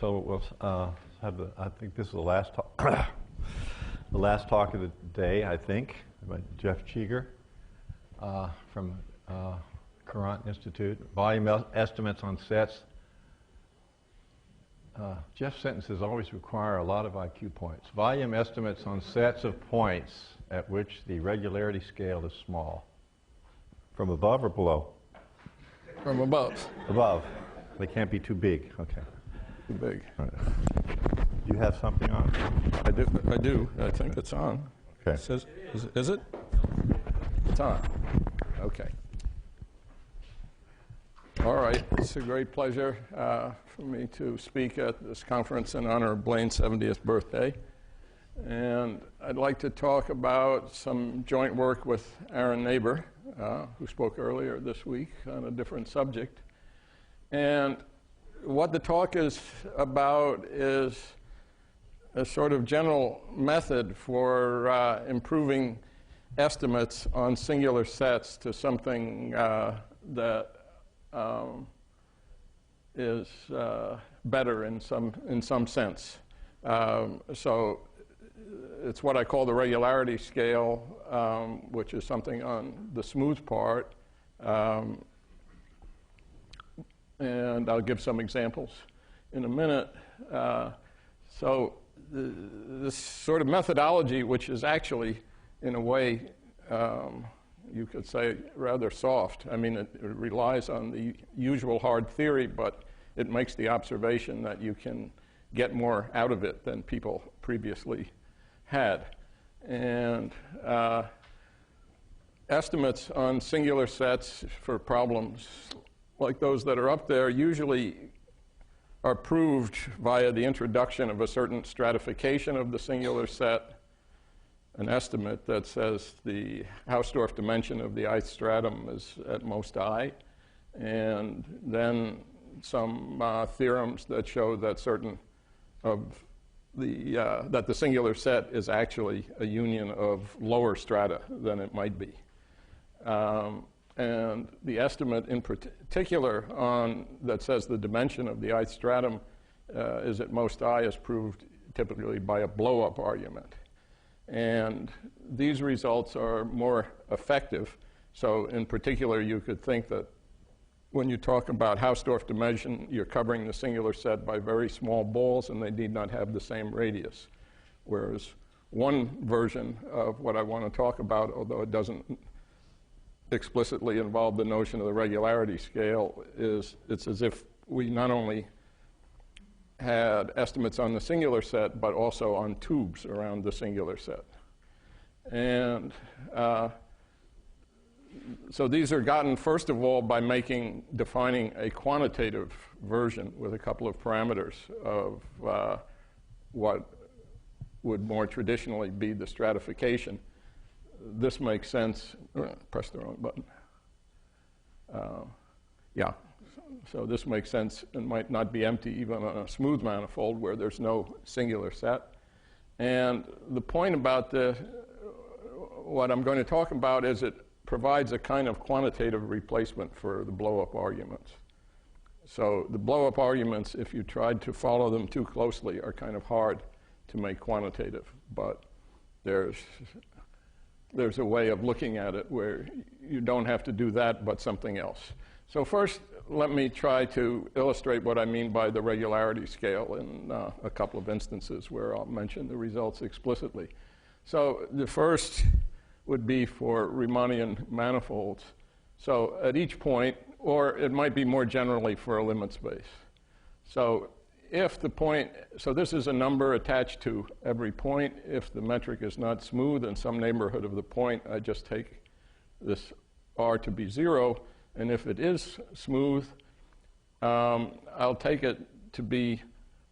So we'll have I think this is the last talk, the last talk of the day, I think, by Jeff Cheeger from Courant Institute. Volume estimates on sets. Jeff's sentences always require a lot of IQ points. Volume estimates on sets of points at which the regularity scale is small. From above or below? From above. Above. They can't be too big. Okay. Too big. All right. Do you have something on? I do. I think it's on. Okay. It says, is it? It's on. Okay. All right. It's a great pleasure for me to speak at this conference in honor of Blaine's 70th birthday. And I'd like to talk about some joint work with Aaron Naber, who spoke earlier this week on a different subject. And what the talk is about is a sort of general method for improving estimates on singular sets to something that is better in some sense. So it's what I call the regularity scale, which is something on the smooth part. And I'll give some examples in a minute. So this sort of methodology, which is actually, in a way, you could say rather soft. I mean, it relies on the usual hard theory, but it makes the observation that you can get more out of it than people previously had. And estimates on singular sets for problems like those that are up there usually are proved via the introduction of a certain stratification of the singular set, an estimate that says the Hausdorff dimension of the ith stratum is at most I, and then some theorems that show that certain of the that the singular set is actually a union of lower strata than it might be. And the estimate in particular on that says the dimension of the ith stratum is at most I is proved typically by a blow-up argument. And these results are more effective. So in particular, you could think that when you talk about Hausdorff dimension, you're covering the singular set by very small balls, and they need not have the same radius. Whereas one version of what I want to talk about, although it doesn't explicitly involve the notion of the regularity scale, is it's as if we not only had estimates on the singular set, but also on tubes around the singular set. And so these are gotten, first of all, by defining a quantitative version with a couple of parameters of what would more traditionally be the stratification. This makes sense. Press the wrong button. Yeah. So this makes sense and might not be empty even on a smooth manifold where there's no singular set. And the point about what I'm going to talk about is it provides a kind of quantitative replacement for the blow-up arguments. So the blow-up arguments, if you tried to follow them too closely, are kind of hard to make quantitative. But there's a way of looking at it where you don't have to do that but something else. So first, let me try to illustrate what I mean by the regularity scale in a couple of instances where I'll mention the results explicitly. So the first would be for Riemannian manifolds. So at each point, or it might be more generally for a limit space. So if the point, so this is a number attached to every point. If the metric is not smooth in some neighborhood of the point, I just take this R to be 0. And if it is smooth, I'll take it to be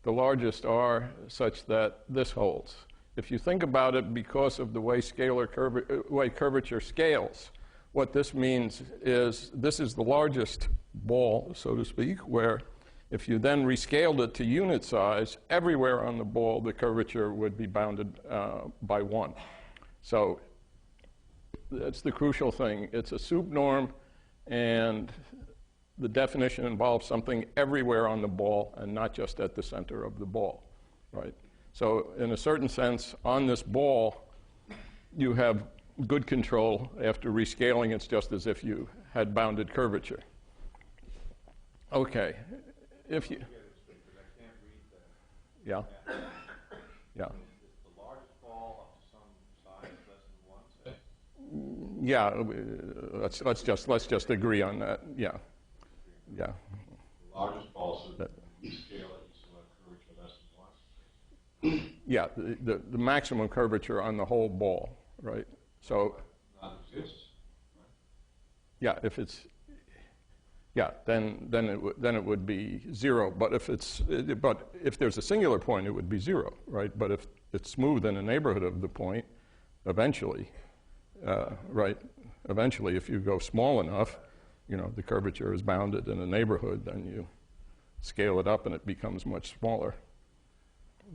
the largest R such that this holds. If you think about it, because of the way curvature scales, what this means is this is the largest ball, so to speak, where if you then rescaled it to unit size, everywhere on the ball the curvature would be bounded by 1. So that's the crucial thing. It's a soup norm, and the definition involves something everywhere on the ball and not just at the center of the ball, right? So in a certain sense, on this ball, you have good control. After rescaling, it's just as if you had bounded curvature. Okay, if you... Yeah. Yeah. Yeah, let's just agree on that. Yeah. Yeah. The largest balls are scale at curvature less than 1. Yeah, the maximum curvature on the whole ball, right? So. Not exists. Right? Yeah, if it's. Yeah, then it would be 0. But if there's a singular point, it would be 0, right? But if it's smooth in the neighborhood of the point, eventually, right? Eventually, if you go small enough, the curvature is bounded in a neighborhood, then you scale it up and it becomes much smaller.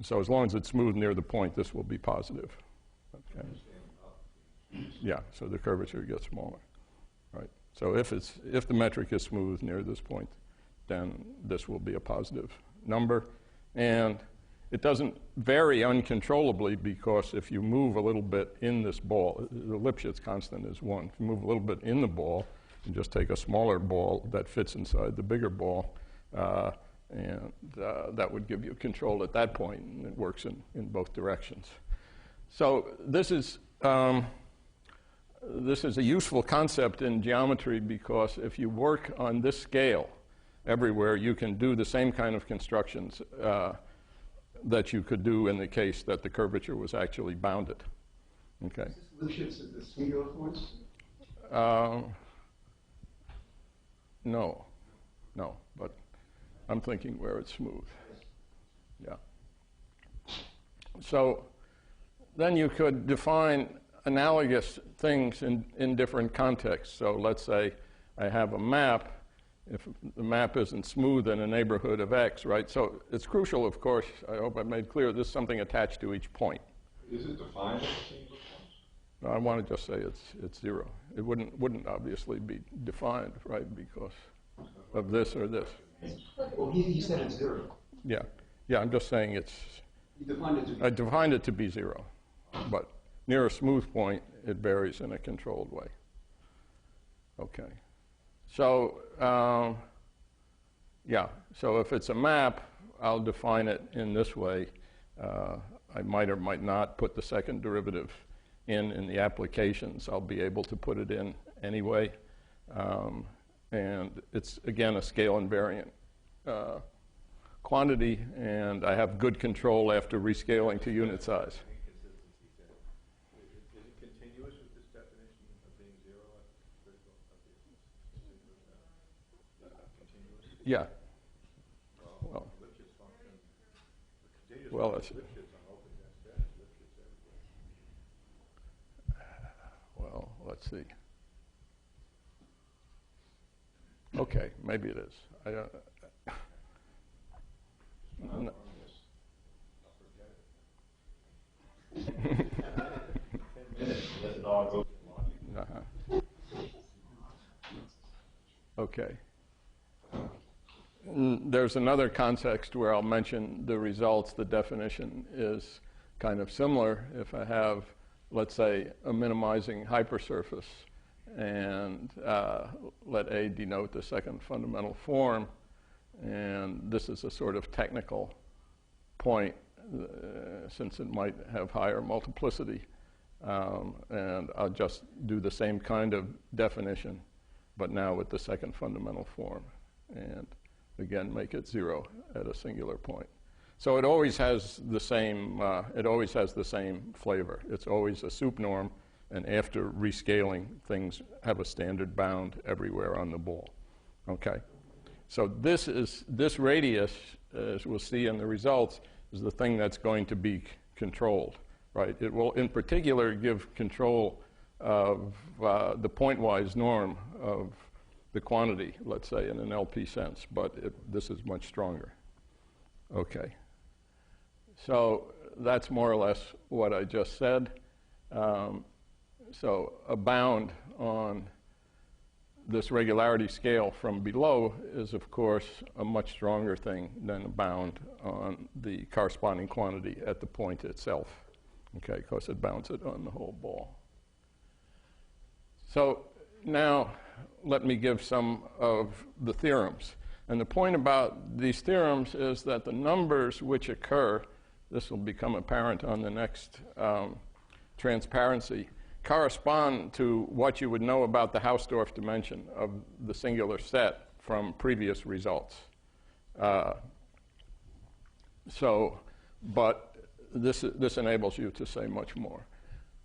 So as long as it's smooth near the point, this will be positive. Okay. Yeah, so the curvature gets smaller, right? So if the metric is smooth near this point, then this will be a positive number. And it doesn't vary uncontrollably, because if you move a little bit in this ball, the Lipschitz constant is 1. If you move a little bit in the ball, you just take a smaller ball that fits inside the bigger ball, and that would give you control at that point, and it works in both directions. So this is a useful concept in geometry, because if you work on this scale everywhere, you can do the same kind of constructions that you could do in the case that the curvature was actually bounded. Okay. Is this Lipschitz at the singular points? No, but I'm thinking where it's smooth. Yeah. So then you could define analogous things in different contexts. So let's say I have a map. If the map isn't smooth in a neighborhood of X, right? So it's crucial, of course, I hope I made clear, this is something attached to each point. Is it defined as a single point? No, I want to just say it's 0. It wouldn't obviously be defined, right, because of this or this. Well, he said it's 0. Yeah, I'm just saying it's... You defined it to be... I defined it to be 0, but near a smooth point, it varies in a controlled way. Okay. So, so if it's a map, I'll define it in this way. I might or might not put the second derivative in the applications. I'll be able to put it in anyway. And it's, again, a scale invariant quantity, and I have good control after rescaling to unit size. Is it continuous with this definition of being 0 at critical continuous? Yeah. Well, Lipschitz function, the continuous Well, function that's... Lipschitz on open dense is Lipschitz everywhere. Well, let's see. Okay, maybe it is. I don't... No. Okay. There's another context where I'll mention the results. The definition is kind of similar. If I have, let's say, a minimizing hypersurface, and let A denote the second fundamental form, and this is a sort of technical point, since it might have higher multiplicity, and I'll just do the same kind of definition, but now with the second fundamental form, and again make it 0 at a singular point. So it always has the same. Flavor. It's always a sup norm, and after rescaling, things have a standard bound everywhere on the ball. Okay. So this radius, as we'll see in the results, is the thing that's going to be controlled, right? It will, in particular, give control of the pointwise norm of the quantity, let's say, in an LP sense, but this is much stronger. Okay. So that's more or less what I just said. So a bound on this regularity scale from below is, of course, a much stronger thing than a bound on the corresponding quantity at the point itself, okay, because it bounds it on the whole ball. So now let me give some of the theorems. And the point about these theorems is that the numbers which occur, this will become apparent on the next transparency, correspond to what you would know about the Hausdorff dimension of the singular set from previous results. But this enables you to say much more.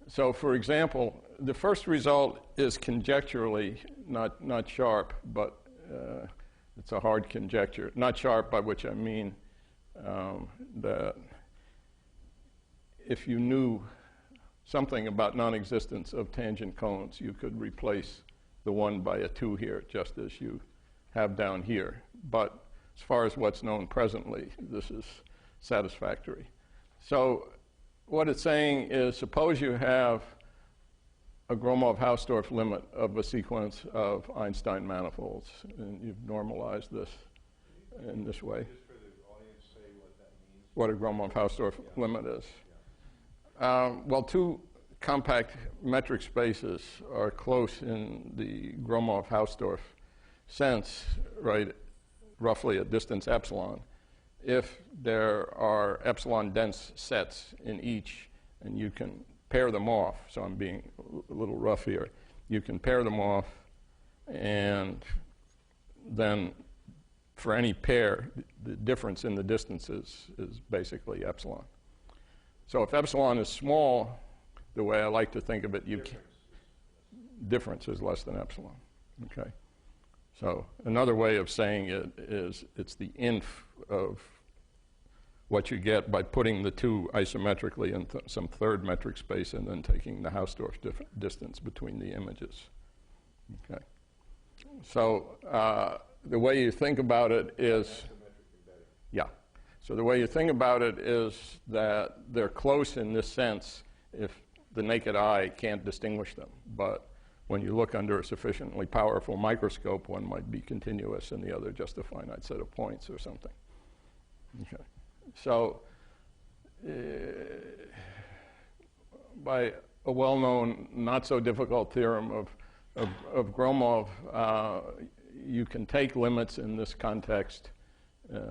So, for example, the first result is conjecturally not sharp, but it's a hard conjecture. Not sharp, by which I mean that if you knew something about non-existence of tangent cones, you could replace the 1 by a 2 here, just as you have down here. But as far as what's known presently, this is satisfactory. So what it's saying is, suppose you have a Gromov-Hausdorff limit of a sequence of Einstein manifolds, and you've normalized this in this way. Just for the audience, say what that means. What a Gromov-Hausdorff limit is. Well, two compact metric spaces are close in the Gromov-Hausdorff sense, right, roughly at distance epsilon, if there are epsilon dense sets in each, and you can pair them off. So I'm being a little rough here. You can pair them off, and then for any pair, the difference in the distances is basically epsilon. So if epsilon is small, the way I like to think of it, difference is less than epsilon. Okay. So another way of saying it is it's the inf of what you get by putting the two isometrically in some third metric space and then taking the Hausdorff distance between the images. Okay. So the way you think about it is, yeah. So the way you think about it is that they're close in this sense if the naked eye can't distinguish them. But when you look under a sufficiently powerful microscope, one might be continuous and the other just a finite set of points or something. Okay. So by a well-known, not so difficult theorem of Gromov, you can take limits in this context.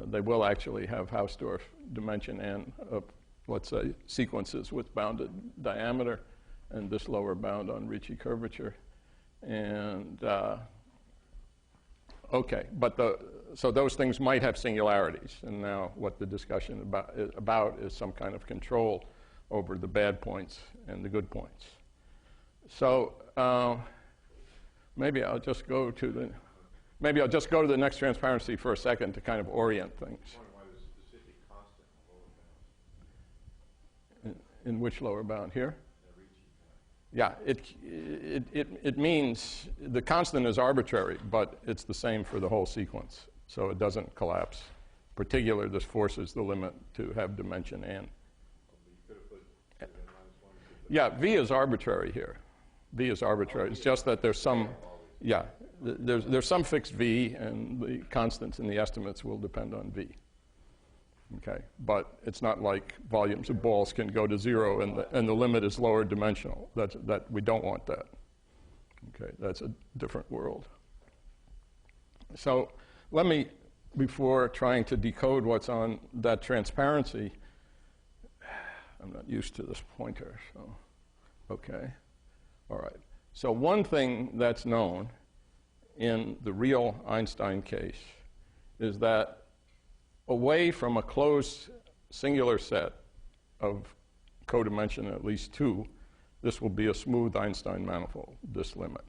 They will actually have Hausdorff dimension n of, let's say, sequences with bounded diameter and this lower bound on Ricci curvature. And okay, but so those things might have singularities. And now what the discussion about is some kind of control over the bad points and the good points. So maybe I'll just go to the next transparency for a second to kind of orient things. Why the specific constant lower bound? In which lower bound? Here? The Ricci bound. Yeah, it means the constant is arbitrary, but it's the same for the whole sequence, so it doesn't collapse. In particular, this forces the limit to have dimension n. You could have put -1. Yeah, v is arbitrary here. V is arbitrary. It's just that there's some, yeah, there's some fixed v, and the constants in the estimates will depend on v. Okay, but it's not like volumes of balls can go to 0 and the limit is lower dimensional. We don't want that. Okay, that's a different world. So let me, before trying to decode what's on that transparency, I'm not used to this pointer, so, okay. All right, so one thing that's known in the real Einstein case is that away from a closed singular set of codimension at least 2, this will be a smooth Einstein manifold, this limit.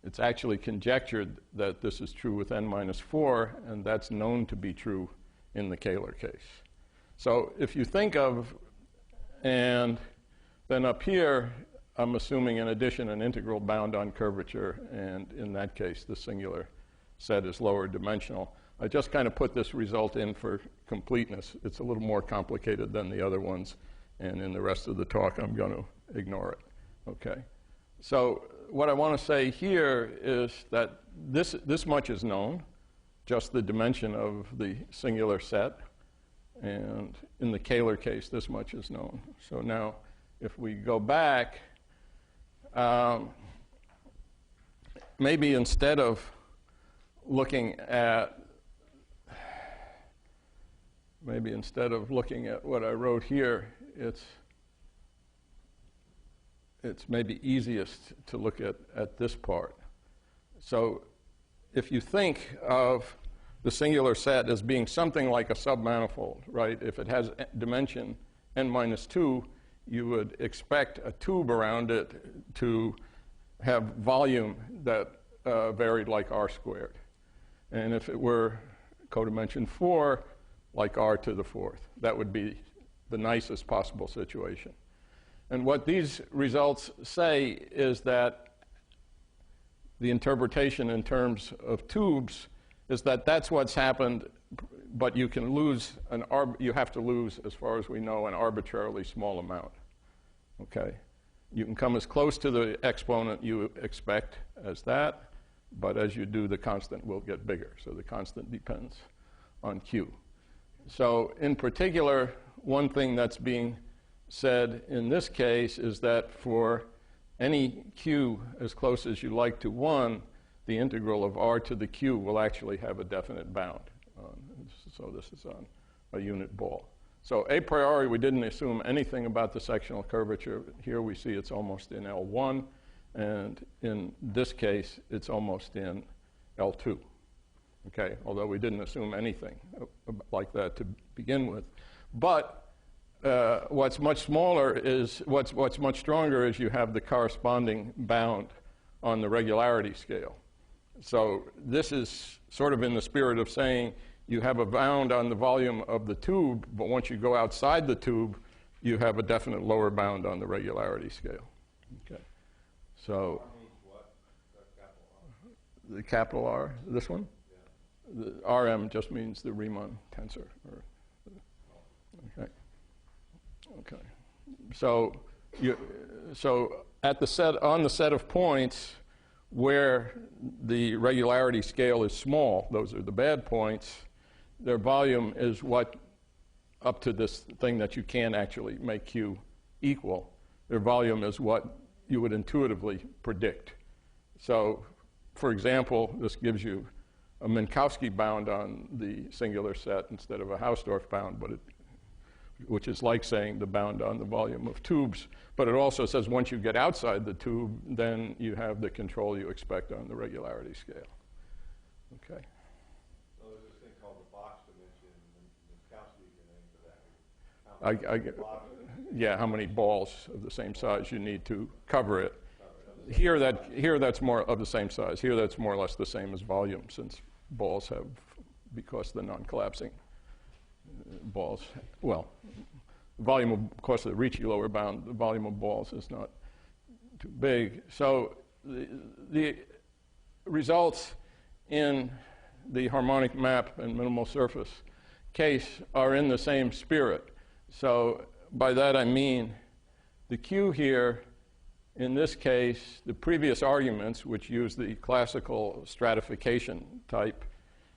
It's actually conjectured that this is true with n-4, and that's known to be true in the Kähler case. So if you think of, and then up here, I'm assuming in addition an integral bound on curvature, and in that case the singular set is lower dimensional. I just kind of put this result in for completeness. It's a little more complicated than the other ones, and in the rest of the talk I'm going to ignore it. Okay. So what I want to say here is that this much is known, just the dimension of the singular set. And in the Kähler case, this much is known. So now, if we go back, maybe instead of looking at what I wrote here, it's maybe easiest to look at this part. So if you think of the singular set as being something like a submanifold, right? If it has dimension n minus 2, you would expect a tube around it to have volume that varied like r squared. And if it were codimension 4, like r to the 4th. That would be the nicest possible situation. And what these results say is that the interpretation in terms of tubes is that that's what's happened, but you can lose you have to lose, as far as we know, an arbitrarily small amount. Okay? You can come as close to the exponent you expect as that, but as you do, the constant will get bigger. So the constant depends on q. So in particular, one thing that's being said in this case is that for any q as close as you like to 1, the integral of r to the q will actually have a definite bound. So this is on a unit ball. So a priori, we didn't assume anything about the sectional curvature. Here we see it's almost in L1, and in this case, it's almost in L2. Okay, although we didn't assume anything like that to begin with. But what's much smaller is, what's much stronger is you have the corresponding bound on the regularity scale. So this is sort of in the spirit of saying you have a bound on the volume of the tube, but once you go outside the tube, you have a definite lower bound on the regularity scale. Okay, so the capital R, this one? Yeah. The RM just means the Riemann tensor. Okay. Okay. So at the set, on the set of points where the regularity scale is small, those are the bad points, their volume is what, up to this thing that you can actually make q equal, their volume is what you would intuitively predict. So, for example, this gives you a Minkowski bound on the singular set instead of a Hausdorff bound, but which is like saying the bound on the volume of tubes. But it also says once you get outside the tube, then you have the control you expect on the regularity scale. Okay. So there's this thing called the box dimension. Minkowski, you can name for that. Yeah, how many balls of the same size you need to cover it. Here that's more of the same size. Here that's more or less the same as volume, since balls have, because the non-collapsing balls, well, volume of course, the Ricci lower bound, the volume of balls is not too big. So the results in the harmonic map and minimal surface case are in the same spirit. So by that I mean the Q here, in this case, the previous arguments, which use the classical stratification type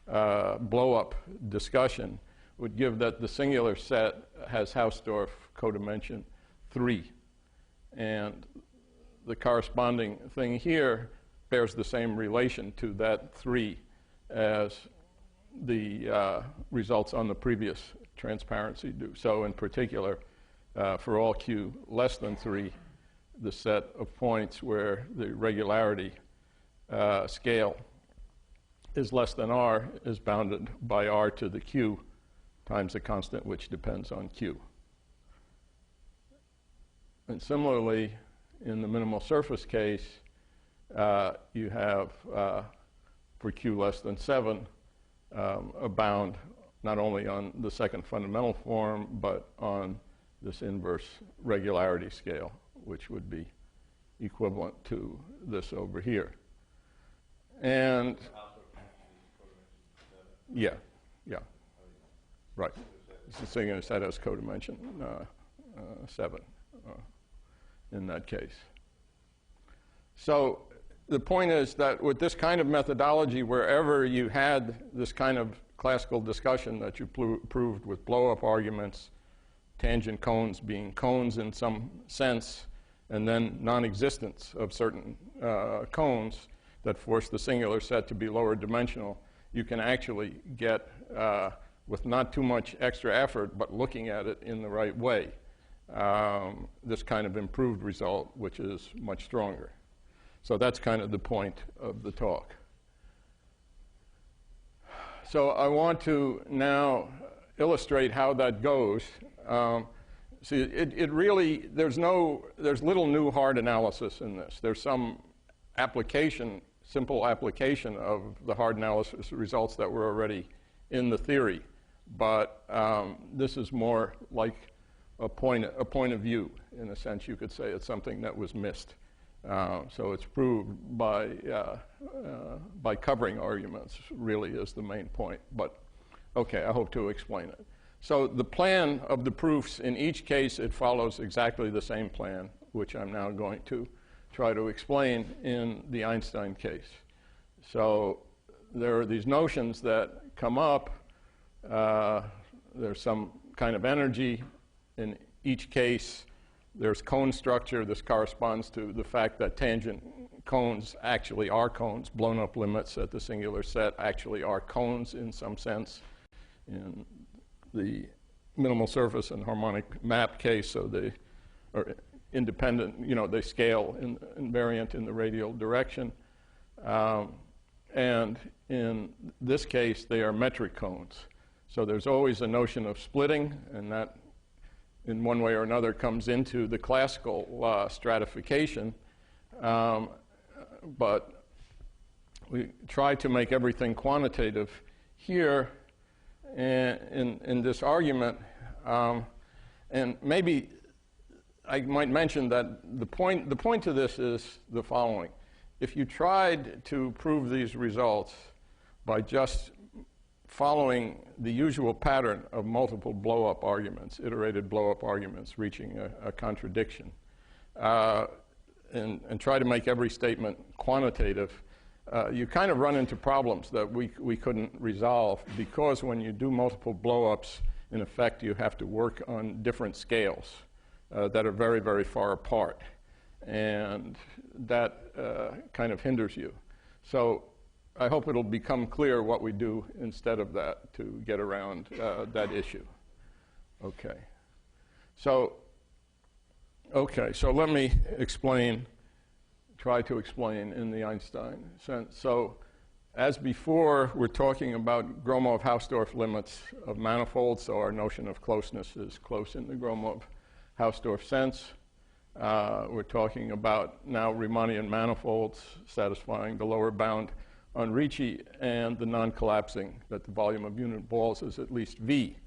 blow-up discussion, would give that the singular set has Hausdorff codimension 3. And the corresponding thing here bears the same relation to that 3 as the results on the previous transparency do. So in particular, for all q less than 3, the set of points where the regularity scale is less than r is bounded by r to the q times a constant which depends on q. And similarly, in the minimal surface case, you have, for q less than 7, a bound not only on the second fundamental form, but on this inverse regularity scale, which would be equivalent to this over here. And yeah, right. It's the singular set has codimension 7 in that case. So the point is that with this kind of methodology, wherever you had this kind of classical discussion that you proved with blow-up arguments, tangent cones being cones in some sense, and then non-existence of certain cones that force the singular set to be lower dimensional, you can actually get, with not too much extra effort, but looking at it in the right way, this kind of improved result, which is much stronger. So that's kind of the point of the talk. So I want to now illustrate how that goes. See, it really, there's little new hard analysis in this. There's some application, simple application of the hard analysis results that were already in the theory. But this is more like a point of view. In a sense, you could say it's something that was missed. So it's proved by covering arguments really is the main point. But okay, I hope to explain it. So the plan of the proofs, in each case, it follows exactly the same plan, which I'm now going to try to explain in the Einstein case. So there are these notions that come up. There's some kind of energy. In each case, there's cone structure. This corresponds to the fact that tangent cones actually are cones. Blown up limits at the singular set actually are cones in some sense. In the minimal surface and harmonic map case, so they are independent, they scale invariant in the radial direction. And in this case, they are metric cones. So there's always a notion of splitting, and that in one way or another comes into the classical stratification. But we try to make everything quantitative here in this argument. And maybe I might mention that the point to this is the following. If you tried to prove these results by just following the usual pattern of multiple blow-up arguments, iterated blow-up arguments reaching a contradiction, and try to make every statement quantitative, you kind of run into problems that we couldn't resolve, because when you do multiple blow-ups, in effect, you have to work on different scales that are very, very far apart. And that kind of hinders you. So I hope it'll become clear what we do instead of that to get around that issue. Okay. So let me try to explain in the Einstein sense. So as before, we're talking about Gromov-Hausdorff limits of manifolds, so our notion of closeness is close in the Gromov-Hausdorff sense. We're talking about now Riemannian manifolds satisfying the lower bound on Ricci, and the non-collapsing, that the volume of unit balls is at least V.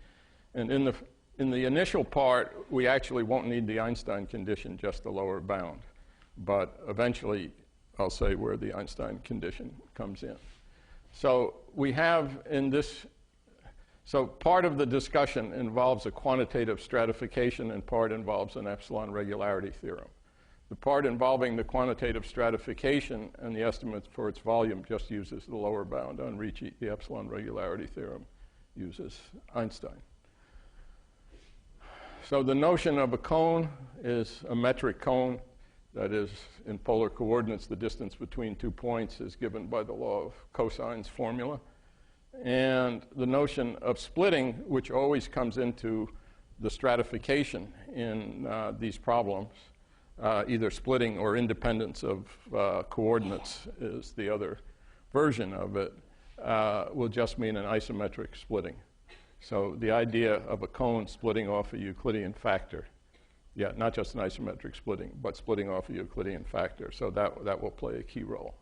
And in the initial part, we actually won't need the Einstein condition, just the lower bound. But eventually, I'll say where the Einstein condition comes in. So we have in this, so part of the discussion involves a quantitative stratification, and part involves an epsilon regularity theorem. The part involving the quantitative stratification and the estimates for its volume just uses the lower bound on Ricci. The epsilon regularity theorem uses Einstein. So the notion of a cone is a metric cone. That is, in polar coordinates, the distance between 2 points is given by the law of cosine's formula. And the notion of splitting, which always comes into the stratification in these problems, either splitting or independence of coordinates is the other version of it, will just mean an isometric splitting. So the idea of a cone splitting off a Euclidean factor, yeah, not just an isometric splitting, but splitting off a Euclidean factor. So that will play a key role.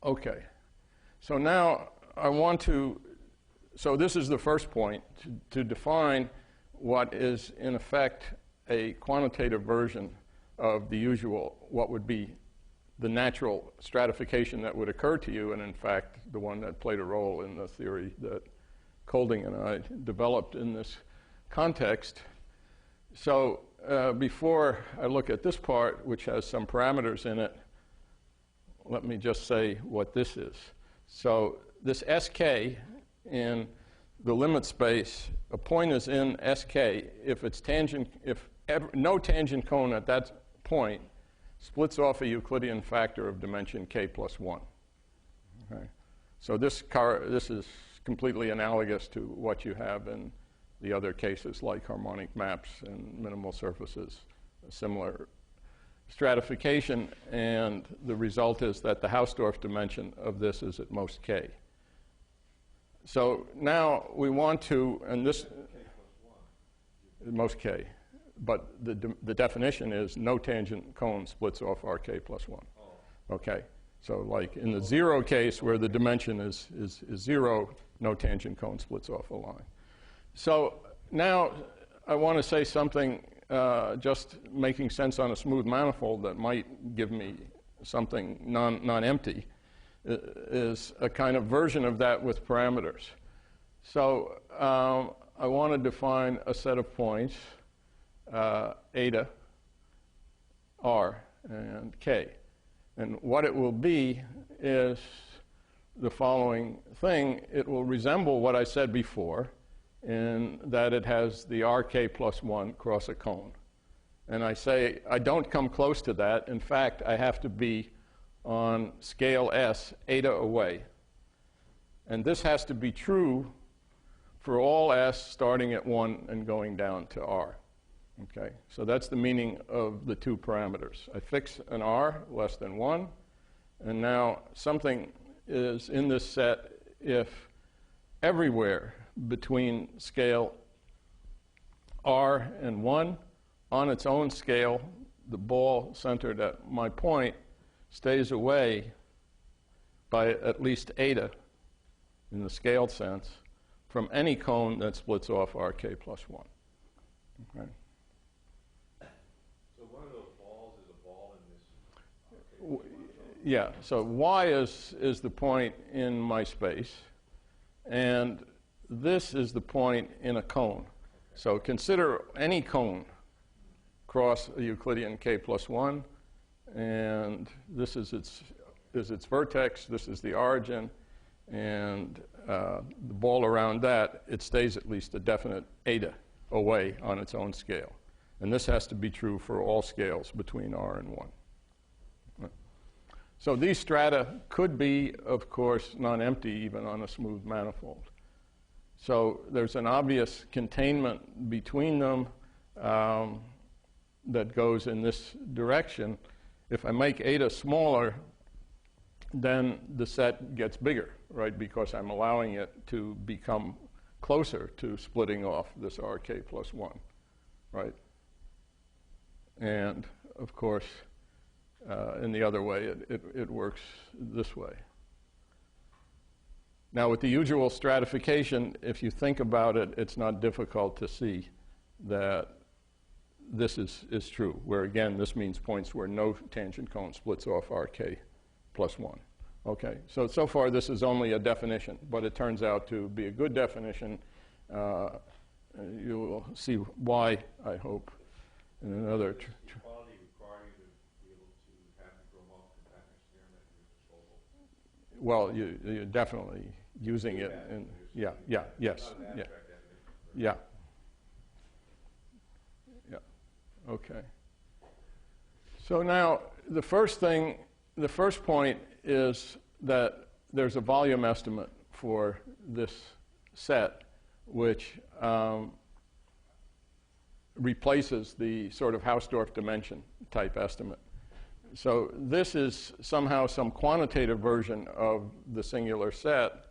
Okay. So now I want to, so this is the first point, to define what is in effect a quantitative version of the usual, what would be the natural stratification that would occur to you, and in fact, the one that played a role in the theory that Kolding and I developed in this context. So before I look at this part, which has some parameters in it, let me just say what this is. So this sk in the limit space, a point is in sk if it's tangent, if no tangent cone at that point splits off a Euclidean factor of dimension k plus 1. Okay. So this is completely analogous to what you have in the other cases like harmonic maps and minimal surfaces, a similar stratification, and the result is that the Hausdorff dimension of this is at most k. So now we want to, and this, most k, but the definition is no tangent cone splits off Rk plus 1. Okay, so like in the 0 case where the dimension is 0, no tangent cone splits off a line. So now I want to say something just making sense on a smooth manifold that might give me something non-empty, is a kind of version of that with parameters. So I want to define a set of points, eta, r, and k. And what it will be is the following thing. It will resemble what I said before in that it has the Rk plus 1 cross a cone. And I say I don't come close to that. In fact, I have to be on scale s, eta away. And this has to be true for all s starting at 1 and going down to r. Okay, so that's the meaning of the two parameters. I fix an r less than 1, and now something is in this set if everywhere between scale r and 1 on its own scale, the ball centered at my point stays away by at least eta in the scaled sense from any cone that splits off Rk plus 1. Okay. So one of those balls is a ball in this. Yeah, so y is the point in my space, and this is the point in a cone. So consider any cone cross a Euclidean k plus 1, and this is its vertex, this is the origin, and the ball around that, it stays at least a definite eta away on its own scale. And this has to be true for all scales between r and 1. So these strata could be, of course, non-empty even on a smooth manifold. So there's an obvious containment between them that goes in this direction. If I make eta smaller, then the set gets bigger, right? Because I'm allowing it to become closer to splitting off this Rk plus 1, right? And of course, in the other way, it works this way. Now, with the usual stratification, if you think about it, it's not difficult to see that this is true, where again, this means points where no tangent cone splits off Rk plus 1. Okay, so far this is only a definition, but it turns out to be a good definition. You will see why, I hope, in another. Quality require you to be able to have the Gromov compactness theorem at your disposal. Well, you're definitely using it, and yes, yeah. Okay. So now the first point is that there's a volume estimate for this set, which replaces the sort of Hausdorff dimension type estimate. So this is somehow some quantitative version of the singular set,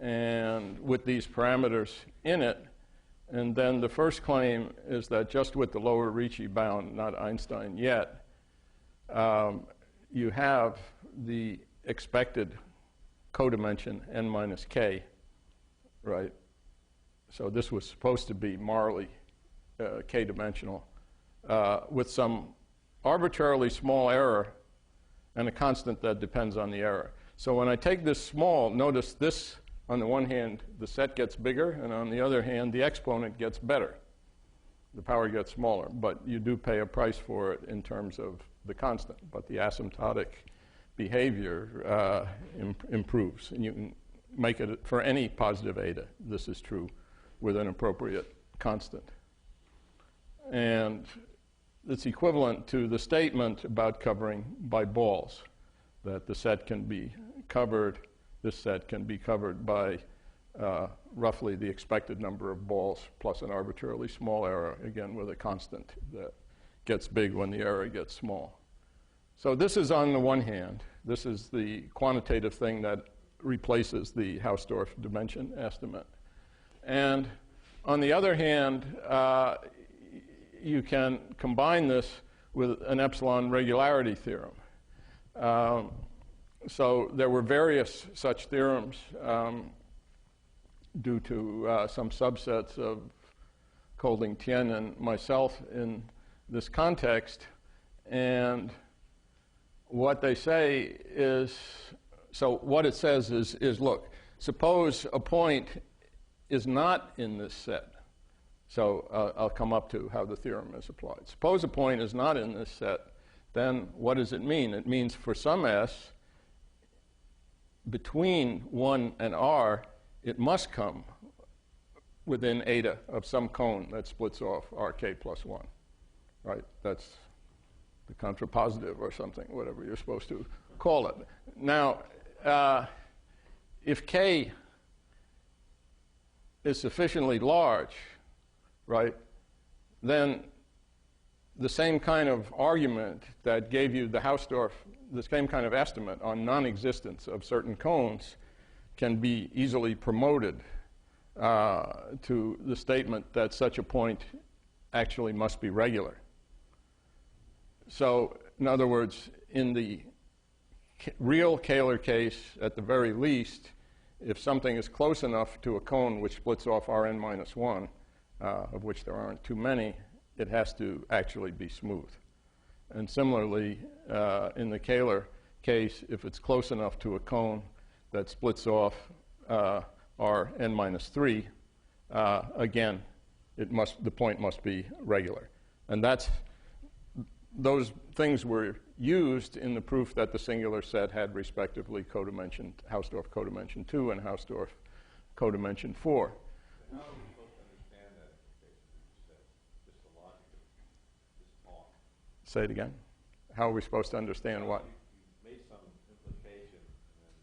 and with these parameters in it. And then the first claim is that just with the lower Ricci bound, not Einstein yet, you have the expected codimension n minus k, right? So this was supposed to be morally k-dimensional with some arbitrarily small error and a constant that depends on the error. So when I take this small, notice this, on the one hand, the set gets bigger, and on the other hand, the exponent gets better. The power gets smaller, but you do pay a price for it in terms of the constant. But the asymptotic behavior improves, and you can make it for any positive eta. This is true with an appropriate constant. And it's equivalent to the statement about covering by balls, that the set can be covered, this set can be covered by roughly the expected number of balls plus an arbitrarily small error, again with a constant that gets big when the error gets small. So this is on the one hand. This is the quantitative thing that replaces the Hausdorff dimension estimate. And on the other hand, you can combine this with an epsilon regularity theorem. So there were various such theorems due to some subsets of Colding Tien and myself in this context. And what they say is, so what it says is look, suppose a point is not in this set. So I'll come up to how the theorem is applied. Suppose a point is not in this set, then what does it mean? It means for some s, between 1 and r, it must come within eta of some cone that splits off rk plus 1, right? That's the contrapositive or something, whatever you're supposed to call it. Now, if k is sufficiently large, right, then the same kind of argument that gave you the Hausdorff, the same kind of estimate on non-existence of certain cones can be easily promoted to the statement that such a point actually must be regular. So, in other words, in the real Kähler case, at the very least, if something is close enough to a cone which splits off Rn minus 1, of which there aren't too many, it has to actually be smooth. And similarly, in the Kähler case, if it's close enough to a cone that splits off Rn minus 3, again, the point must be regular. And those things were used in the proof that the singular set had respectively codimension, Hausdorff codimension 2 and Hausdorff codimension 4. How are we supposed to understand that implication? Just the logic of this talk. Say it again. How are we supposed to understand what? You made some implication, and then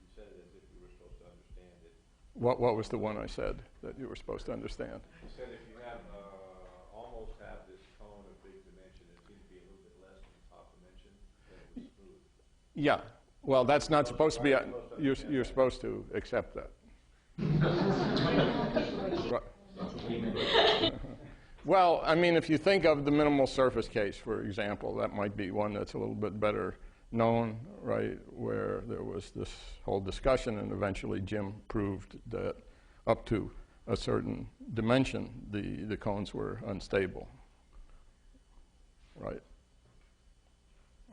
you said it as if you were supposed to understand it. What was the one I said that you were supposed to understand? You said if you have almost have this cone of big dimension, it seems to be a little bit less than the top dimension, then it was smooth. Yeah. Well, that's not supposed to be. You're supposed to accept that. Right. Well, I mean, if you think of the minimal surface case, for example, that might be one that's a little bit better known, right, where there was this whole discussion, and eventually Jim proved that up to a certain dimension, the cones were unstable, right?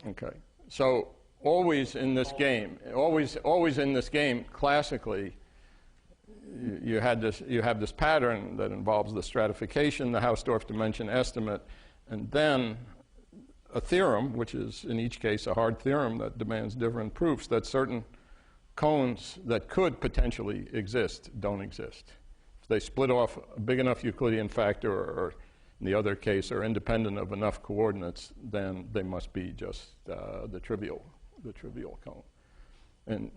Okay. So always in this game, always in this game, classically, you have this pattern that involves the stratification, the Hausdorff dimension estimate, and then a theorem, which is in each case a hard theorem that demands different proofs, that certain cones that could potentially exist don't exist. If they split off a big enough Euclidean factor, or in the other case are independent of enough coordinates, then they must be just the trivial cone. And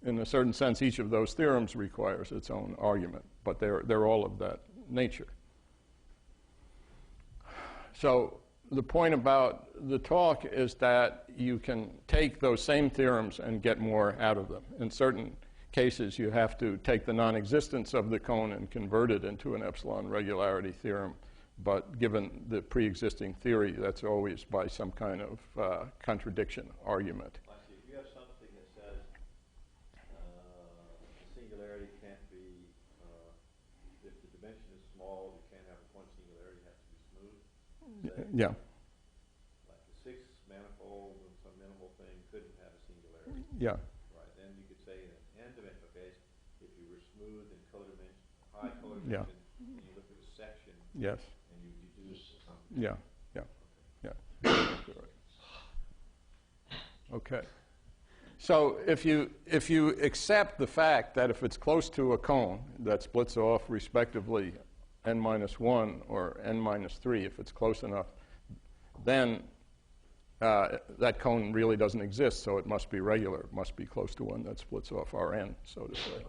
in a certain sense, each of those theorems requires its own argument, but they're all of that nature. So the point about the talk is that you can take those same theorems and get more out of them. In certain cases, you have to take the non-existence of the cone and convert it into an epsilon regularity theorem. But given the pre-existing theory, that's always by some kind of contradiction argument. If you have something that says the singularity can't be, if the dimension is small, you can't have a point singularity, it has to be smooth. Yeah. Like the sixth manifold and some minimal thing couldn't have a singularity. Yeah. Right. Then you could say in an n-dimensional case, if you were smooth and high codimension, and you look at a section Yes. and you deduce something. Yeah. Exactly right. Okay. So if you accept the fact that if it's close to a cone that splits off respectively n-1 or n-3, if it's close enough, then that cone really doesn't exist, so it must be regular. It must be close to one that splits off Rn, so to say.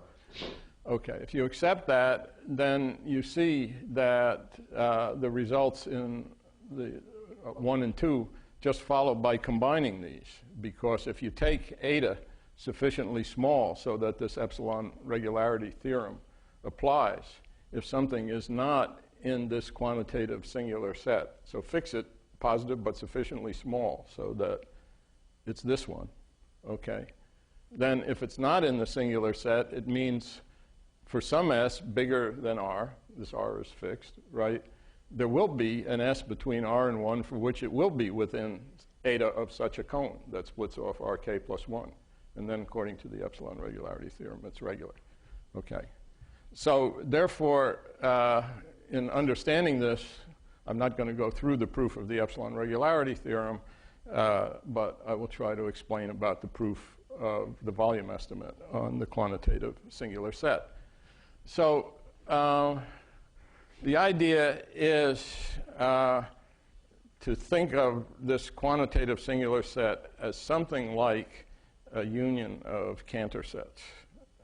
Okay, if you accept that, then you see that the results in the 1 and 2 just follow by combining these, because if you take eta sufficiently small so that this epsilon regularity theorem applies, if something is not in this quantitative singular set, so fix it positive but sufficiently small so that it's this one, okay, then if it's not in the singular set, it means for some s bigger than r, this r is fixed, right? There will be an s between r and 1 for which it will be within eta of such a cone that splits off rk plus 1. And then according to the epsilon regularity theorem, it's regular. Okay. So therefore, in understanding this, I'm not going to go through the proof of the epsilon regularity theorem, but I will try to explain about the proof of the volume estimate on the quantitative singular set. So the idea is to think of this quantitative singular set as something like a union of Cantor sets.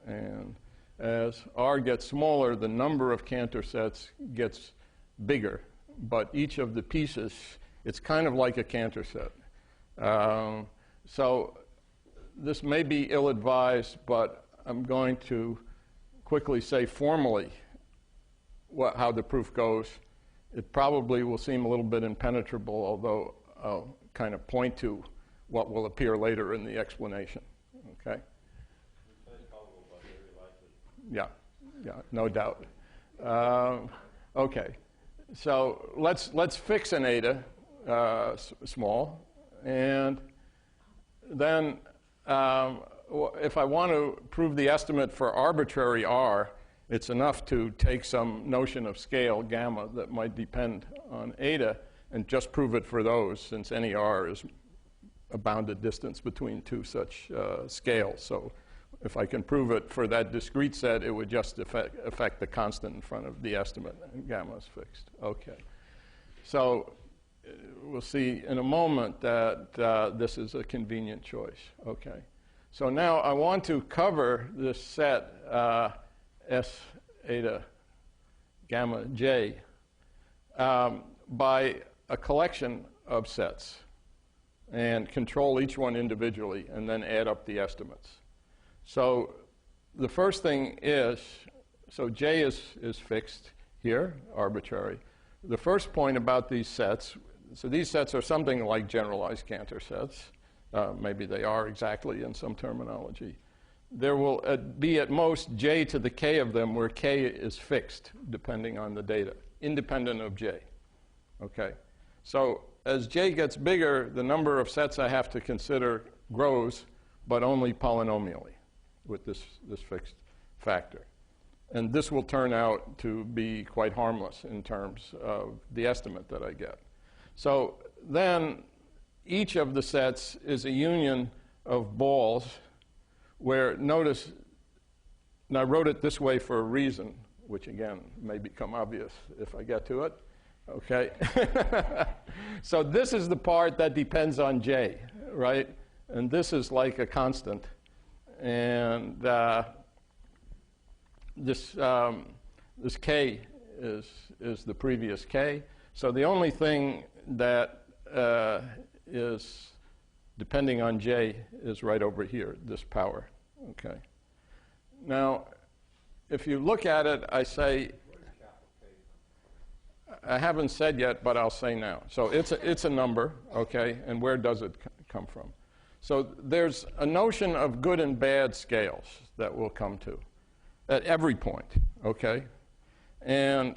And as R gets smaller, the number of Cantor sets gets bigger. But each of the pieces, it's kind of like a Cantor set. So this may be ill-advised, but I'm going to quickly say formally how the proof goes. It probably will seem a little bit impenetrable, although I'll kind of point to what will appear later in the explanation. Okay? Yeah, no doubt. Okay, so let's fix an eta small, and then if I want to prove the estimate for arbitrary r, it's enough to take some notion of scale, gamma, that might depend on eta, and just prove it for those, since any r is a bounded distance between two such scales. So if I can prove it for that discrete set, it would just affect the constant in front of the estimate, and gamma is fixed. Okay. So we'll see in a moment that this is a convenient choice. Okay. So now I want to cover this set S eta gamma j by a collection of sets and control each one individually and then add up the estimates. So the first thing is, so j is fixed here, arbitrary. The first point about these sets, so these sets are something like generalized Cantor sets. Maybe they are exactly in some terminology. There will be at most j to the k of them where k is fixed depending on the data, independent of j. Okay. So as j gets bigger, the number of sets I have to consider grows, but only polynomially with this fixed factor. And this will turn out to be quite harmless in terms of the estimate that I get. So then each of the sets is a union of balls where, notice, and I wrote it this way for a reason, which again may become obvious if I get to it. Okay. So this is the part that depends on j, right? And this is like a constant. And this k is the previous k. So the only thing that is depending on j is right over here, this power. Okay. Now, if you look at it, I say, I haven't said yet, but I'll say now. So it's a number, okay, and where does it come from? So there's a notion of good and bad scales that we'll come to at every point, okay? And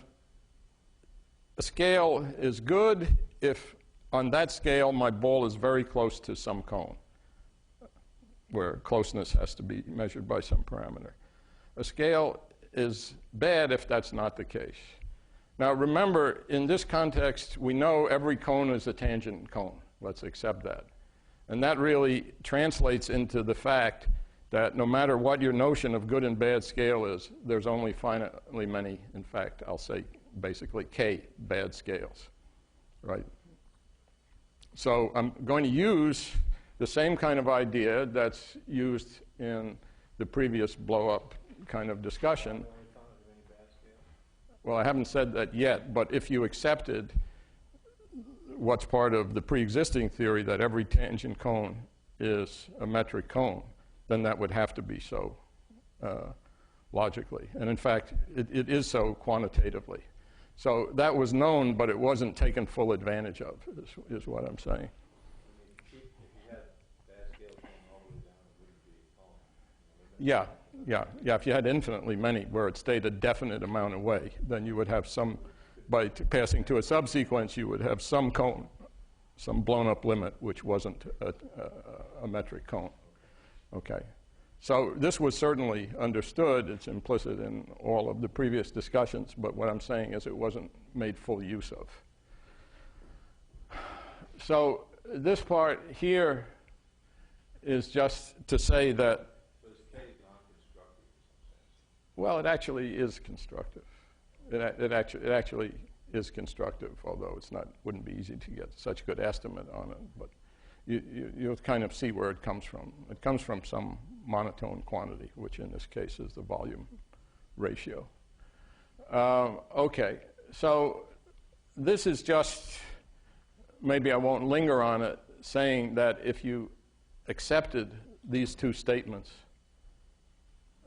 a scale is good if on that scale my ball is very close to some cone, where closeness has to be measured by some parameter. A scale is bad if that's not the case. Now remember, in this context, we know every cone is a tangent cone. Let's accept that. And that really translates into the fact that no matter what your notion of good and bad scale is, there's only finitely many, in fact, I'll say basically k bad scales, right? So I'm going to use the same kind of idea that's used in the previous blow-up kind of discussion. Well, I haven't said that yet, but if you accepted what's part of the pre-existing theory that every tangent cone is a metric cone, then that would have to be so logically. And in fact, it is so quantitatively. So that was known, but it wasn't taken full advantage of, is what I'm saying. If you had bad scales going all the way down, it wouldn't be a cone. Yeah. If you had infinitely many where it stayed a definite amount away, then you would have some, by passing to a subsequence, you would have some cone, some blown up limit, which wasn't a metric cone. Okay. So this was certainly understood. It's implicit in all of the previous discussions, but what I'm saying is it wasn't made full use of. So this part here is just to say that, well, it actually is constructive. It actually is constructive, although wouldn't be easy to get such good estimate on it. But you'll kind of see where it comes from. It comes from some monotone quantity, which in this case is the volume ratio. Okay, so this is just, maybe I won't linger on it, saying that if you accepted these two statements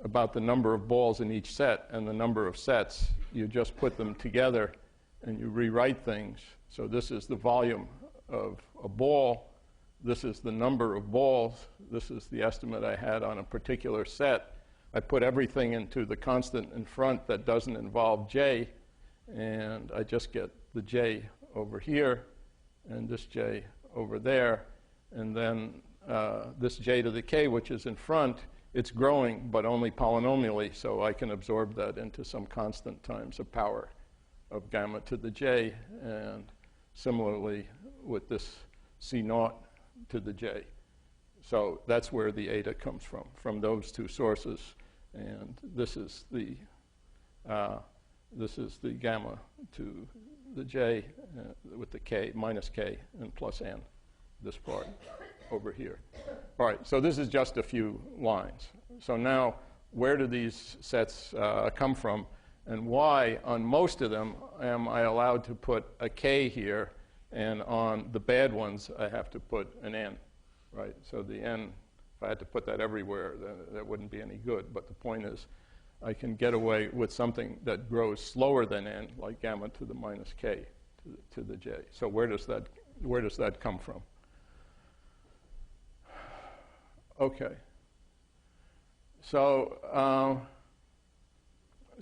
about the number of balls in each set and the number of sets, you just put them together and you rewrite things. So this is the volume of a ball. This is the number of balls. This is the estimate I had on a particular set. I put everything into the constant in front that doesn't involve j, and I just get the j over here and this j over there. And then this j to the k, which is in front, it's growing, but only polynomially, so I can absorb that into some constant times a power of gamma to the j. And similarly with this c0 to the j. So that's where the eta comes from those two sources. And this is the gamma to the j with the k, minus k, and plus n, this part over here. All right, so this is just a few lines. So now, where do these sets come from? And why, on most of them, am I allowed to put a k here, and on the bad ones, I have to put an n, right? So the n, if I had to put that everywhere, then that wouldn't be any good. But the point is, I can get away with something that grows slower than n, like gamma to the minus k to the j. So where does that come from? Okay. So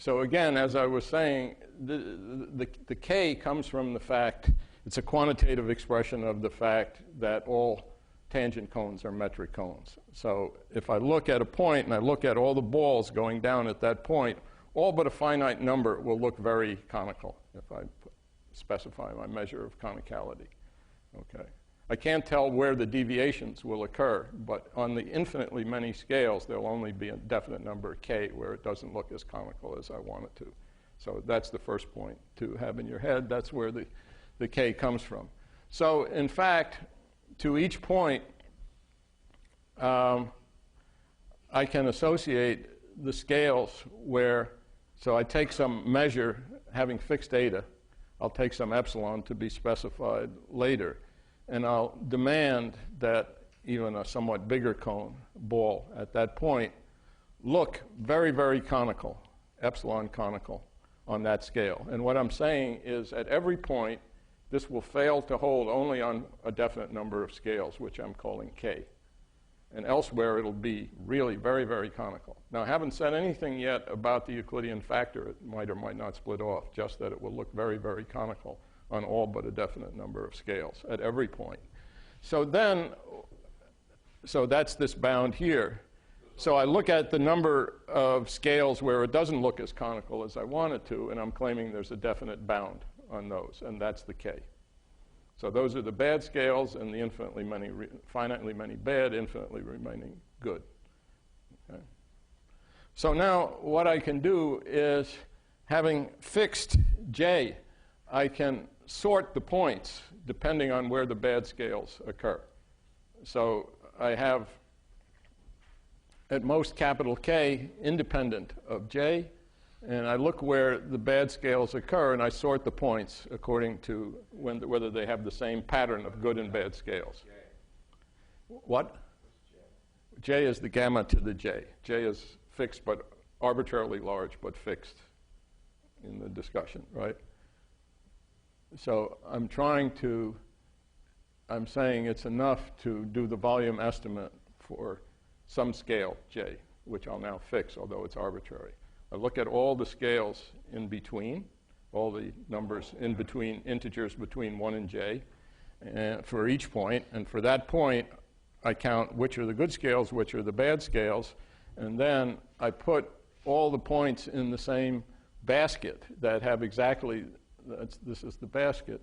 again, as I was saying, the k comes from the fact, it's a quantitative expression of the fact that all tangent cones are metric cones. So if I look at a point and I look at all the balls going down at that point, all but a finite number will look very conical if I specify my measure of conicality. Okay. I can't tell where the deviations will occur, but on the infinitely many scales, there'll only be a definite number k where it doesn't look as conical as I want it to. So that's the first point to have in your head. That's where the k comes from. So in fact, to each point, I can associate the scales where, so I take some measure having fixed eta, I'll take some epsilon to be specified later, and I'll demand that even a somewhat bigger cone ball at that point look very, very conical, epsilon conical on that scale. And what I'm saying is at every point, this will fail to hold only on a definite number of scales, which I'm calling k. And elsewhere, it'll be really very, very conical. Now, I haven't said anything yet about the Euclidean factor. It might or might not split off, just that it will look very, very conical on all but a definite number of scales at every point. So then, so that's this bound here. So So I look at the number of scales where it doesn't look as conical as I want it to, and I'm claiming there's a definite bound on those, and that's the K. So those are the bad scales, and the finitely many bad, infinitely remaining good. Okay. So now what I can do is, having fixed J, I can sort the points depending on where the bad scales occur. So I have at most capital K independent of J, and I look where the bad scales occur, and I sort the points according to whether they have the same pattern of good and bad scales. What? J is the gamma to the J. J is fixed, but arbitrarily large, but fixed in the discussion, right? So I'm saying it's enough to do the volume estimate for some scale, J, which I'll now fix, although it's arbitrary. I look at all the scales in between, all the numbers in between, integers between 1 and J, for each point. And for that point, I count which are the good scales, which are the bad scales. And then I put all the points in the same basket that have exactly, this is the basket,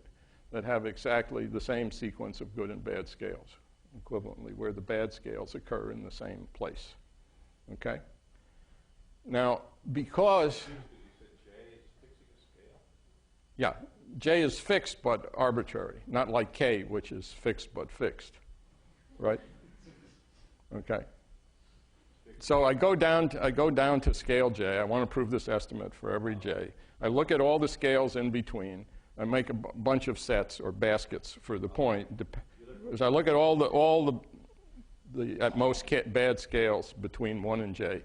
that have exactly the same sequence of good and bad scales, equivalently, where the bad scales occur in the same place. Okay? Now, because yeah, J is fixed but arbitrary, not like K, which is fixed but fixed, right? Okay. So I go down to scale J. I want to prove this estimate for every J. I look at all the scales in between. I make a bunch of sets or baskets for the point. As I look at all the at most bad scales between 1 and J,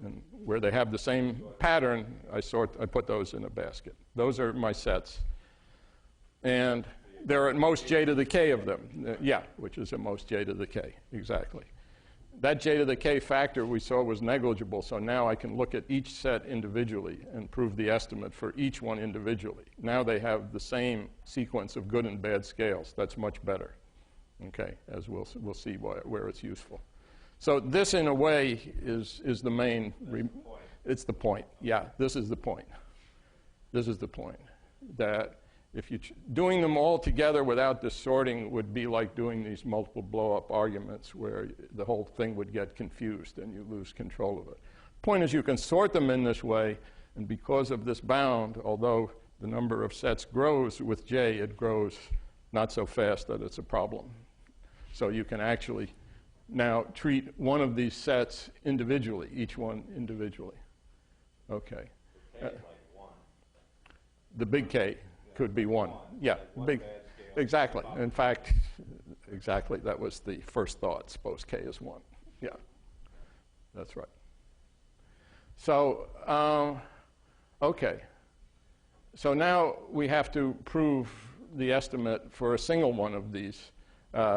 and where they have the same pattern, I put those in a basket. Those are my sets. And there are at most J to the K of them. Yeah, which is at most J to the K, exactly. That J to the K factor we saw was negligible, so now I can look at each set individually and prove the estimate for each one individually. Now they have the same sequence of good and bad scales. That's much better, okay, as we'll see where it's useful. So this, in a way, is the main, it's the point. Yeah, this is the point. This is the point. That if you're doing them all together without this sorting would be like doing these multiple blow-up arguments where the whole thing would get confused and you lose control of it. Point is, you can sort them in this way, and because of this bound, although the number of sets grows with J, it grows not so fast that it's a problem. So you can actually now treat one of these sets individually, each one individually. Okay. K is like 1. The big K could be 1. Yeah, big. Exactly. In fact, exactly. That was the first thought. Suppose K is 1. Yeah, that's right. So, okay. So now we have to prove the estimate for a single one of these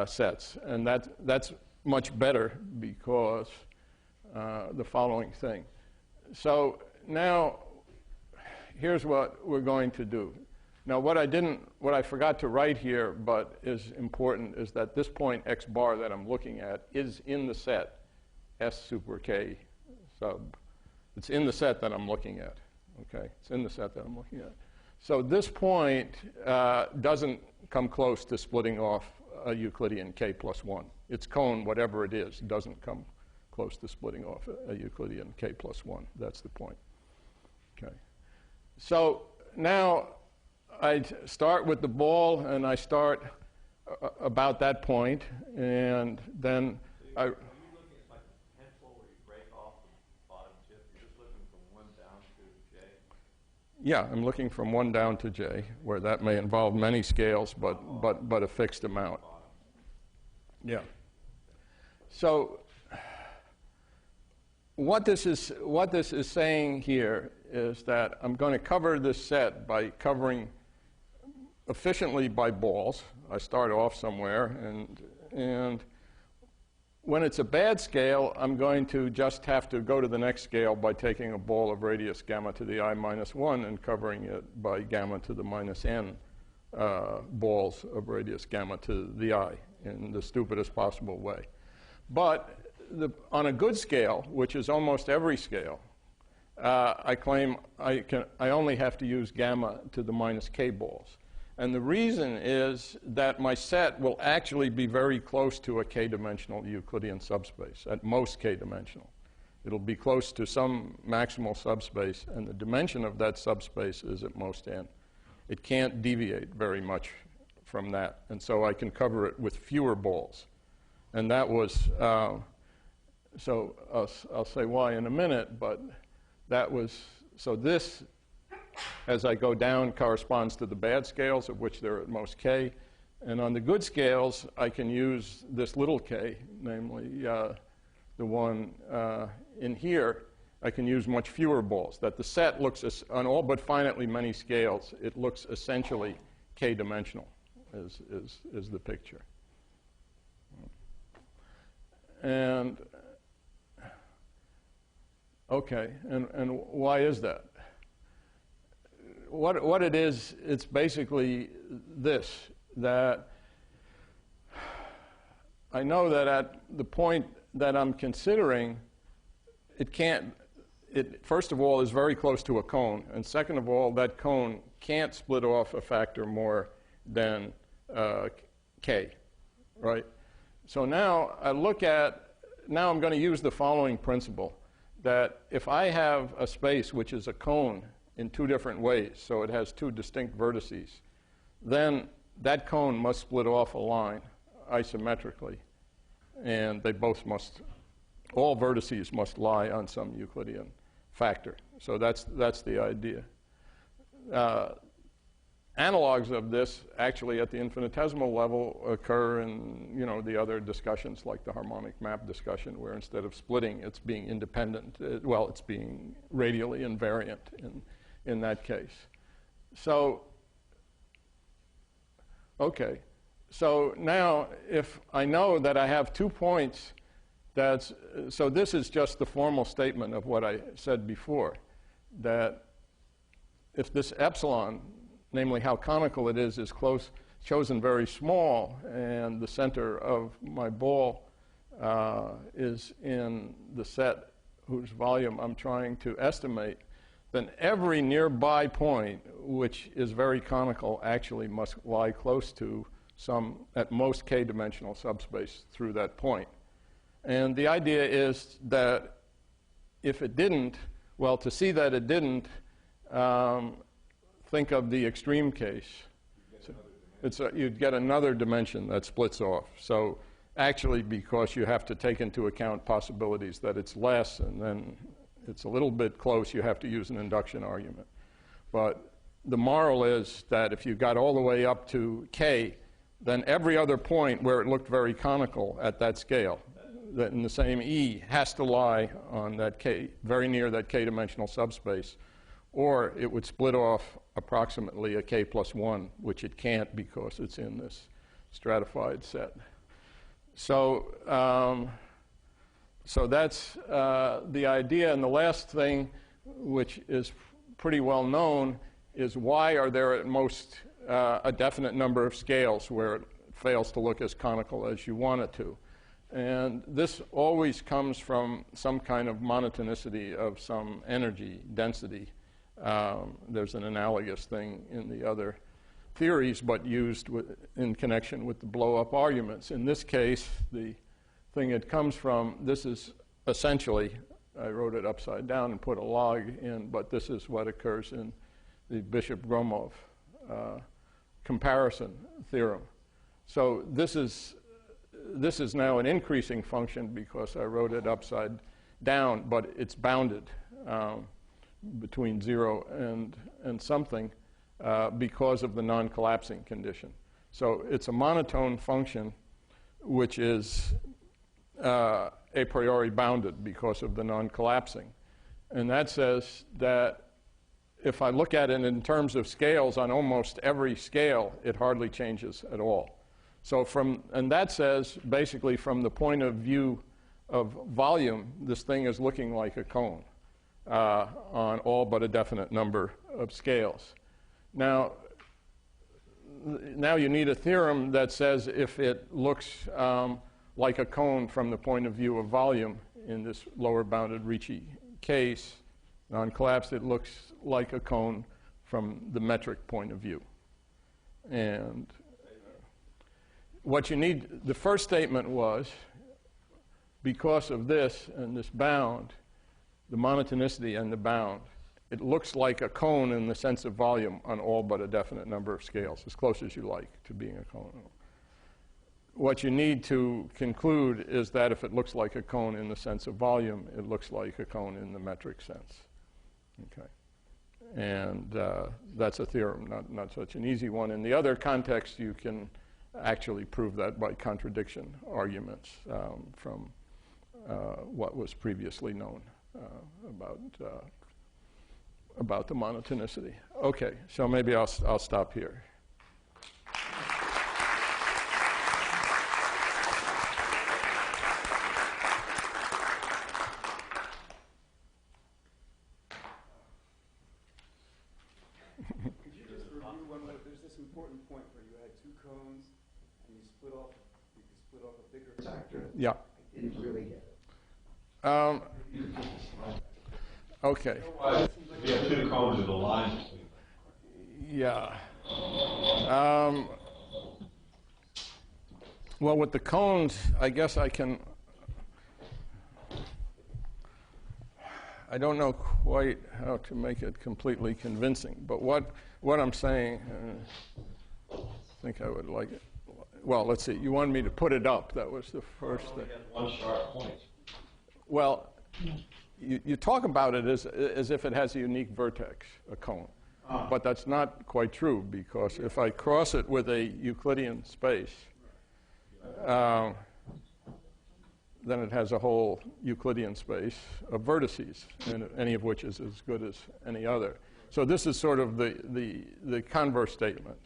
sets, and that's much better because the following thing. So now here's what we're going to do. Now what I forgot to write here but is important is that this point x bar that I'm looking at is in the set S super K sub. It's in the set that I'm looking at, okay? It's in the set that I'm looking at. So this point doesn't come close to splitting off a Euclidean K plus 1. Its cone, whatever it is, doesn't come close to splitting off a Euclidean K plus 1. That's the point. Okay. So now I start with the ball, and I start about that point, and then Are you looking at like a pencil where you break off the bottom tip? You're just looking from 1 down to J? yeah, I'm looking from 1 down to J, where that may involve many scales, but a fixed amount. Yeah. So what this is saying here is that I'm going to cover this set by covering efficiently by balls. I start off somewhere, and when it's a bad scale, I'm going to just have to go to the next scale by taking a ball of radius gamma to the I minus 1 and covering it by gamma to the minus n balls of radius gamma to the I in the stupidest possible way. But on a good scale, which is almost every scale, I claim I only have to use gamma to the minus k balls. And the reason is that my set will actually be very close to a k-dimensional Euclidean subspace, at most k-dimensional. It'll be close to some maximal subspace, and the dimension of that subspace is at most n. It can't deviate very much from that, and so I can cover it with fewer balls. And that was, so I'll say why in a minute, but that was, so this, as I go down, corresponds to the bad scales, of which there are at most k. And on the good scales, I can use this little k, namely the one in here. I can use much fewer balls. That the set looks, on all but finitely many scales, it looks essentially k-dimensional, is the picture. And, okay, and why is that? What it is, it's basically this, that I know that at the point that I'm considering, it first of all is very close to a cone, and second of all, that cone can't split off a factor more than k, right? So now I'm going to use the following principle, that if I have a space which is a cone in two different ways, so it has two distinct vertices, then that cone must split off a line isometrically, and they both must, all vertices must lie on some Euclidean factor. So that's the idea. Analogs of this actually at the infinitesimal level occur in, the other discussions like the harmonic map discussion, where instead of splitting, it's being independent. It's being radially invariant in that case. So, okay. So now if I know that I have 2 points, so this is just the formal statement of what I said before, that if this epsilon, namely how conical it is chosen very small, and the center of my ball is in the set whose volume I'm trying to estimate, then every nearby point, which is very conical, actually must lie close to some, at most, k-dimensional subspace through that point. And the idea is that if it didn't, well, to see that it didn't, think of the extreme case. You'd get another dimension that splits off. So actually, because you have to take into account possibilities that it's less, and then it's a little bit close, you have to use an induction argument. But the moral is that if you got all the way up to k, then every other point where it looked very conical at that scale, that in the same E, has to lie on that k, very near that k-dimensional subspace, or it would split off approximately a k plus 1, which it can't because it's in this stratified set. So, so that's the idea. And the last thing, which is pretty well known, is why are there at most a definite number of scales where it fails to look as conical as you want it to. And this always comes from some kind of monotonicity of some energy density. There's an analogous thing in the other theories, but used in connection with the blow-up arguments. In this case, the thing it comes from, this is essentially, I wrote it upside down and put a log in, but this is what occurs in the Bishop-Gromov comparison theorem. So this is now an increasing function because I wrote it upside down, but it's bounded between 0 and something because of the non-collapsing condition. So it's a monotone function which is a priori bounded because of the non-collapsing. And that says that if I look at it in terms of scales on almost every scale, it hardly changes at all. So and that says basically from the point of view of volume, this thing is looking like a cone on all but a definite number of scales. Now you need a theorem that says if it looks like a cone from the point of view of volume in this lower bounded Ricci case. Non-collapsed, it looks like a cone from the metric point of view. And what you need, the first statement was, because of this and this bound, the monotonicity and the bound, it looks like a cone in the sense of volume on all but a definite number of scales, as close as you like to being a cone. What you need to conclude is that if it looks like a cone in the sense of volume, it looks like a cone in the metric sense. Okay. And that's a theorem, not such an easy one. In the other context, you can actually prove that by contradiction arguments from what was previously known about the monotonicity. Okay, so maybe I'll stop here. Could you just review one more? There's this important point where you had two cones and you could split off a bigger factor. Yeah. I didn't really get it. Okay. If you have two cones with a line between them. Yeah. Well, with the cones, I guess I don't know quite how to make it completely convincing, but what I'm saying, I think I would like it. Well, let's see. You wanted me to put it up. That was the first thing. One sharp point. Well, you talk about it as if it has a unique vertex, a cone. But that's not quite true, because if I cross it with a Euclidean space, then it has a whole Euclidean space of vertices, and any of which is as good as any other. So this is sort of the converse statement,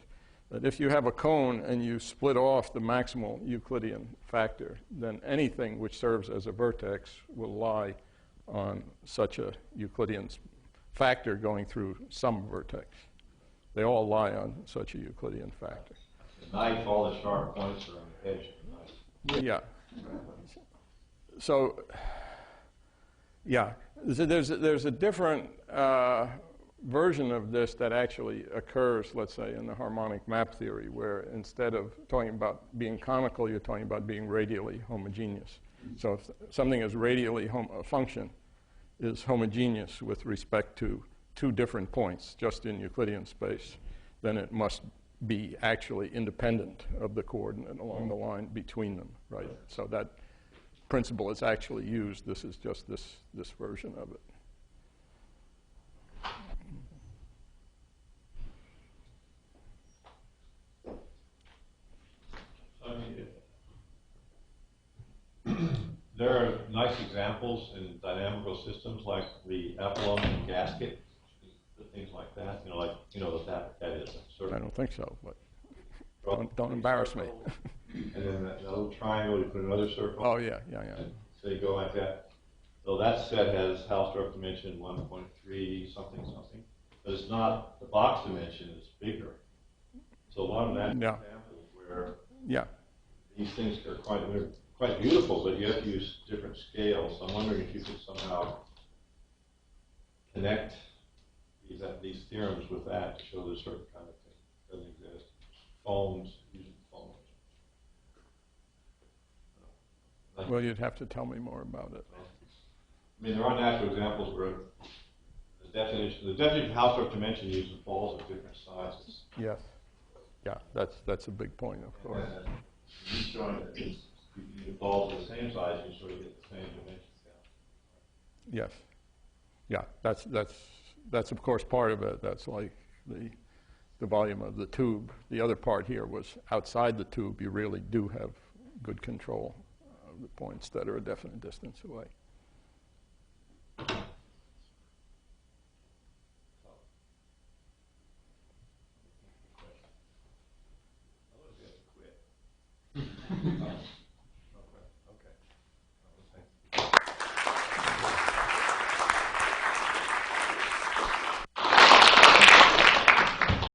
that if you have a cone and you split off the maximal Euclidean factor, then anything which serves as a vertex will lie on such a Euclidean factor going through some vertex. They all lie on such a Euclidean factor. The knife, all the sharp points are on the edge of the knife. Yeah. So, yeah, there's a different version of this that actually occurs, let's say, in the harmonic map theory, where instead of talking about being conical, you're talking about being radially homogeneous. So if something is radially a function is homogeneous with respect to two different points just in Euclidean space, then it must be actually independent of the coordinate along the line between them, right? So that principle is actually used. This is just this version of it. There are nice examples in dynamical systems like the Epsilon gasket, things like that. That is sort of. I don't think so, but don't embarrass me. And then that little triangle, you put another circle. Oh yeah. So you go like that. So that set has Hausdorff dimension 1.3 something, but it's not. The box dimension is bigger. So one of that examples where these things are quite beautiful, but you have to use different scales. So I'm wondering if you could somehow connect these theorems with that to show this certain kind of thing doesn't exist. Using foams. Well, you'd have to tell me more about it. I mean, there are natural examples where the definition of Hausdorff dimension uses balls of different sizes. Yes. Yeah, that's a big point, of course. And he's showing that if you use balls of the same size, you sort of get the same dimension scale. Yes. Yeah, that's of course part of it. That's like the volume of the tube. The other part here was outside the tube. You really do have good control of the points that are a definite distance away.